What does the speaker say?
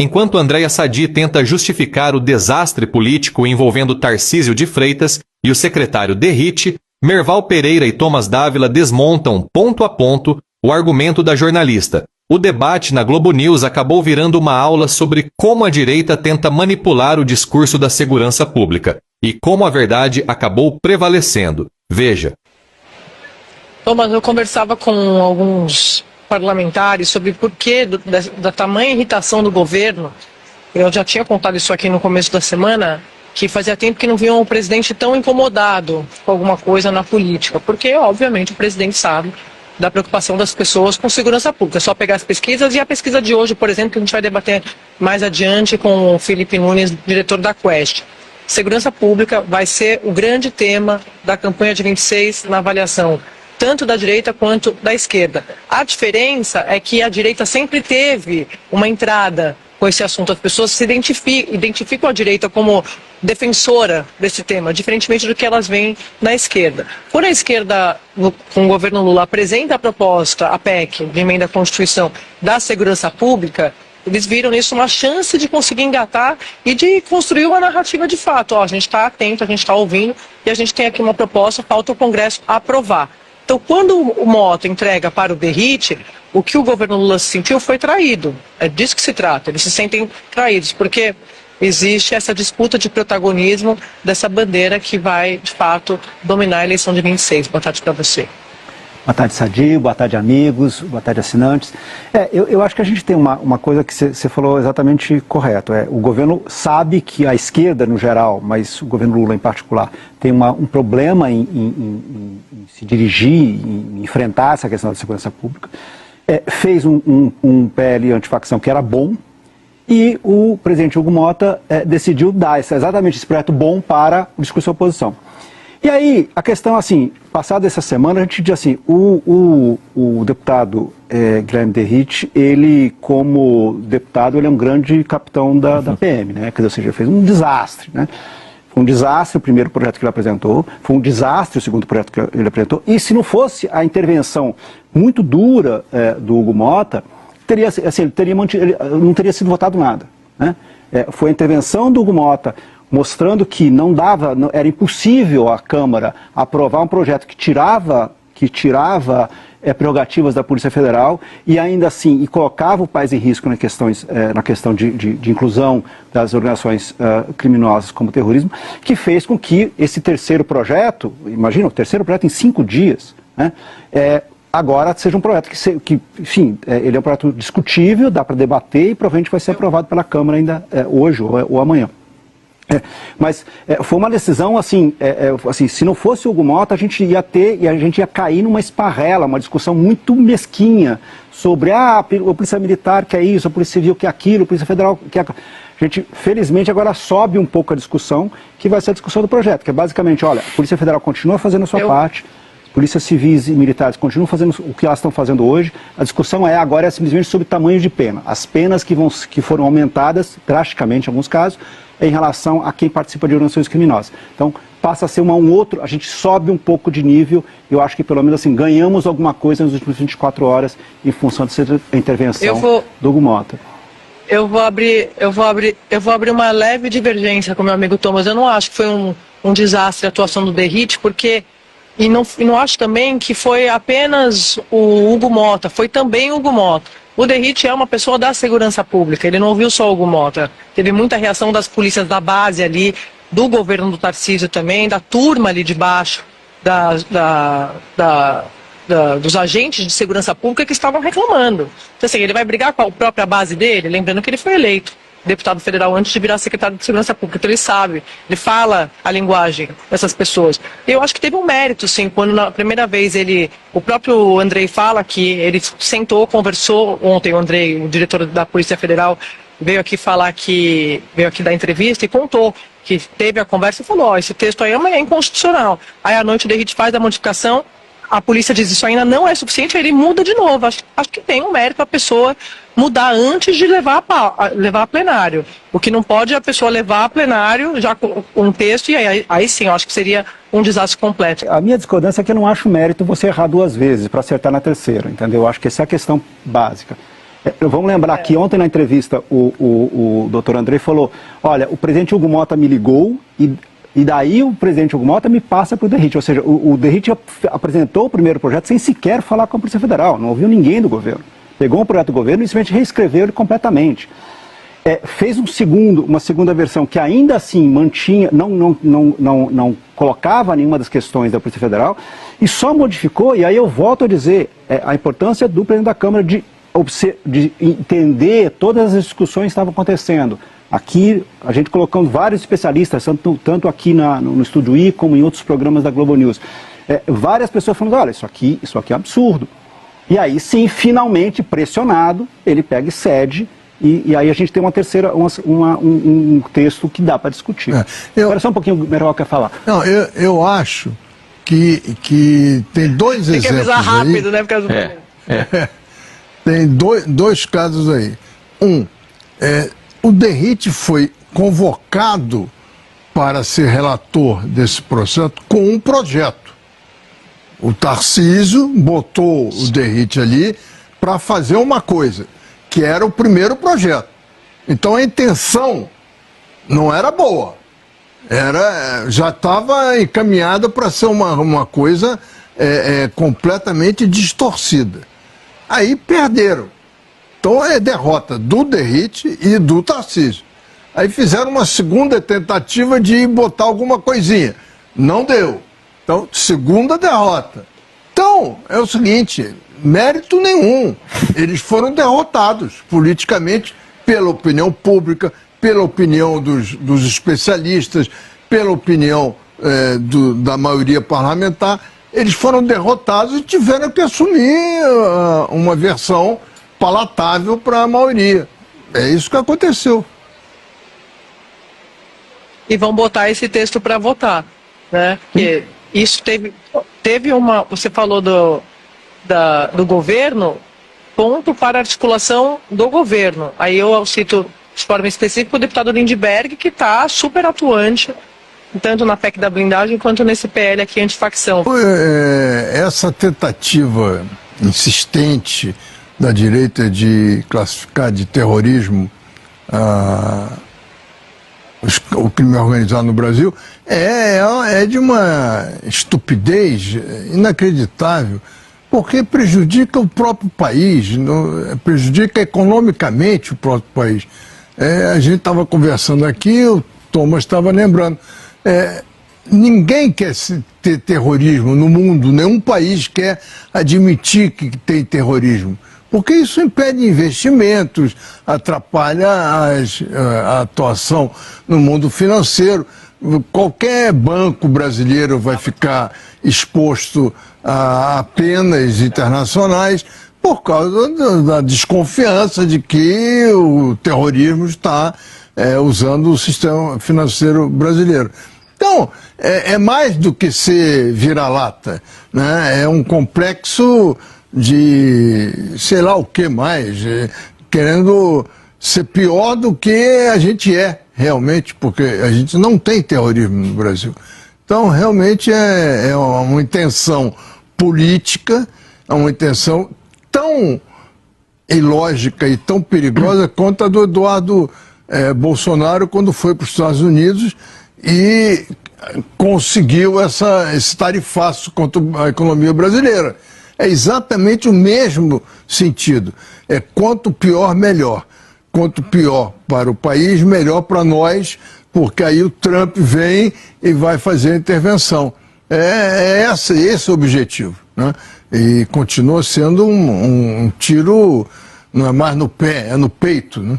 Enquanto Andréa Sadi tenta justificar o desastre político envolvendo Tarcísio de Freitas e o secretário Derrite, Merval Pereira e Thomas Dávila desmontam, ponto a ponto, o argumento da jornalista. O debate na Globo News acabou virando uma aula sobre como a direita tenta manipular o discurso da segurança pública e como a verdade acabou prevalecendo. Veja. Thomas, eu conversava com alguns parlamentares sobre por que da tamanha irritação do governo. Eu já tinha contado isso aqui no começo da semana, que fazia tempo que não viam um presidente tão incomodado com alguma coisa na política, porque, obviamente, o presidente sabe da preocupação das pessoas com segurança pública. É só pegar as pesquisas, e a pesquisa de hoje, por exemplo, que a gente vai debater mais adiante com o Felipe Nunes, diretor da Quest. Segurança pública vai ser o grande tema da campanha de 26 na avaliação, tanto da direita quanto da esquerda. A diferença é que a direita sempre teve uma entrada com esse assunto. As pessoas se identificam a direita como defensora desse tema, diferentemente do que elas veem na esquerda. Quando a esquerda, com o governo Lula, apresenta a proposta, a PEC, de emenda à Constituição da segurança pública, eles viram nisso uma chance de conseguir engatar e de construir uma narrativa de fato. Ó, a gente está atento, a gente está ouvindo, e a gente tem aqui uma proposta, falta o Congresso aprovar. Então, quando o Mota entrega para o Derrite, o que o governo Lula sentiu foi traído. É disso que se trata. Eles se sentem traídos, porque existe essa disputa de protagonismo dessa bandeira que vai, de fato, dominar a eleição de 26. Boa tarde para você. Boa tarde, Sadi. Boa tarde, amigos. Boa tarde, assinantes. Eu acho que a gente tem uma coisa que você falou exatamente correto. O governo sabe que a esquerda, no geral, mas o governo Lula em particular, tem um problema em se dirigir, em enfrentar essa questão da segurança pública. Fez um PL antifacção que era bom, e o presidente Hugo Mota decidiu dar exatamente esse projeto bom para o discurso da oposição. E aí, a questão assim, passada essa semana, a gente diz assim, o deputado Guilherme Derrite, ele, como deputado, ele é um grande capitão da PM, né? Quer dizer, ou seja, ele fez um desastre, né? Foi um desastre o primeiro projeto que ele apresentou, foi um desastre o segundo projeto que ele apresentou, e se não fosse a intervenção muito dura do Hugo Mota, ele não teria sido votado nada, né? Foi a intervenção do Hugo Mota, mostrando que era impossível a Câmara aprovar um projeto que tirava prerrogativas da Polícia Federal e ainda assim colocava o país em risco na questão de inclusão das organizações criminosas como terrorismo, que fez com que esse terceiro projeto, imagina, o terceiro projeto em 5 dias, né, agora seja um projeto enfim, ele é um projeto discutível, dá para debater e provavelmente vai ser aprovado pela Câmara ainda hoje ou amanhã. Mas foi uma decisão assim, se não fosse o Hugo Mota, a gente ia cair numa esparrela, uma discussão muito mesquinha sobre a Polícia Militar que é isso, a Polícia Civil que é aquilo, a Polícia Federal que é aquilo. A gente, felizmente, agora sobe um pouco a discussão, que vai ser a discussão do projeto, que é basicamente, olha, a Polícia Federal continua fazendo a sua parte, polícias civis e militares continuam fazendo o que elas estão fazendo hoje. A discussão agora é simplesmente sobre tamanho de pena. As penas que foram aumentadas drasticamente em alguns casos, em relação a quem participa de organizações criminosas. Então, passa a ser a gente sobe um pouco de nível, e eu acho que pelo menos assim, ganhamos alguma coisa nas últimas 24 horas em função dessa intervenção do Hugo Mota. Eu vou abrir uma leve divergência com meu amigo Thomas. Eu não acho que foi um desastre a atuação do Derrite, porque e não acho também que foi apenas o Hugo Mota, foi também o Hugo Mota. O Derrite é uma pessoa da segurança pública, ele não ouviu só o Hugo Mota. Teve muita reação das polícias da base ali, do governo do Tarcísio também, da turma ali de baixo, dos agentes de segurança pública que estavam reclamando. Então, assim, ele vai brigar com a própria base dele, lembrando que ele foi eleito deputado federal antes de virar secretário de Segurança Pública, então ele sabe, ele fala a linguagem dessas pessoas. Eu acho que teve um mérito, sim, quando na primeira vez o próprio Andrei fala que ele sentou, conversou ontem, o Andrei, o diretor da Polícia Federal, veio aqui dar entrevista e contou que teve a conversa e falou, esse texto aí é inconstitucional. Aí à noite o Derrite faz a modificação, a polícia diz isso ainda não é suficiente, aí ele muda de novo. Acho que tem um mérito a pessoa mudar antes de levar a plenário. O que não pode é a pessoa levar a plenário já com um texto, e aí sim, eu acho que seria um desastre completo. A minha discordância é que eu não acho mérito você errar 2 vezes para acertar na terceira, entendeu? Eu acho que essa é a questão básica. Vamos lembrar que ontem na entrevista o doutor Andrei falou, olha, o presidente Hugo Mota me ligou e daí o presidente Hugo Mota me passa para o DERIT, ou seja, o DERIT apresentou o primeiro projeto sem sequer falar com a Polícia Federal, não ouviu ninguém do governo. Pegou um projeto do governo e simplesmente reescreveu ele completamente. Fez uma segunda versão que ainda assim mantinha, não colocava nenhuma das questões da Polícia Federal e só modificou, e aí eu volto a dizer, a importância do presidente da Câmara de entender todas as discussões que estavam acontecendo. Aqui, a gente colocando vários especialistas, tanto aqui no Estúdio I, como em outros programas da Globo News. Várias pessoas falando, olha, isso aqui é um absurdo. E aí, sim, finalmente, pressionado, ele pega e cede, e aí a gente tem um texto que dá para discutir. Agora só um pouquinho, o Meirelles quer falar. Não, eu acho que tem dois exemplos. Tem que avisar rápido, né? Por causa do... Tem dois casos aí. O DERIT foi convocado para ser relator desse processo com um projeto. O Tarcísio botou o DERIT ali para fazer uma coisa, que era o primeiro projeto. Então a intenção não era boa. Já estava encaminhada para ser uma coisa completamente distorcida. Aí perderam. Então é derrota do DERIT e do Tarcísio. Aí fizeram uma segunda tentativa de botar alguma coisinha. Não deu. Então, segunda derrota. Então, é o seguinte, mérito nenhum. Eles foram derrotados politicamente pela opinião pública, pela opinião dos especialistas, pela opinião da maioria parlamentar. Eles foram derrotados e tiveram que assumir uma versão palatável para a maioria. É isso que aconteceu. E vão botar esse texto para votar, né? Porque isso teve uma... Você falou do governo, ponto para articulação do governo. Aí eu cito de forma específica o deputado Lindbergh, que está super atuante, tanto na PEC da blindagem quanto nesse PL aqui antifacção. Essa tentativa insistente da direita de classificar de terrorismo o crime organizado no Brasil é de uma estupidez inacreditável, porque prejudica o próprio país, prejudica economicamente o próprio país. A gente estava conversando aqui, o Thomas estava lembrando, ninguém quer ter terrorismo no mundo, nenhum país quer admitir que tem terrorismo, porque isso impede investimentos, atrapalha a atuação no mundo financeiro. Qualquer banco brasileiro vai ficar exposto a penas internacionais por causa da desconfiança de que o terrorismo está usando o sistema financeiro brasileiro. Então, é mais do que ser vira-lata, né? É um complexo de sei lá o que mais, querendo ser pior do que a gente realmente, porque a gente não tem terrorismo no Brasil. Então, realmente é uma intenção política, é uma intenção tão ilógica e tão perigosa quanto a do Eduardo Bolsonaro quando foi para os Estados Unidos e conseguiu esse tarifaço contra a economia brasileira. É exatamente o mesmo sentido. Quanto pior, melhor. Quanto pior para o país, melhor para nós, porque aí o Trump vem e vai fazer a intervenção. Esse o objetivo, né? E continua sendo um tiro, não é mais no pé, é no peito, né?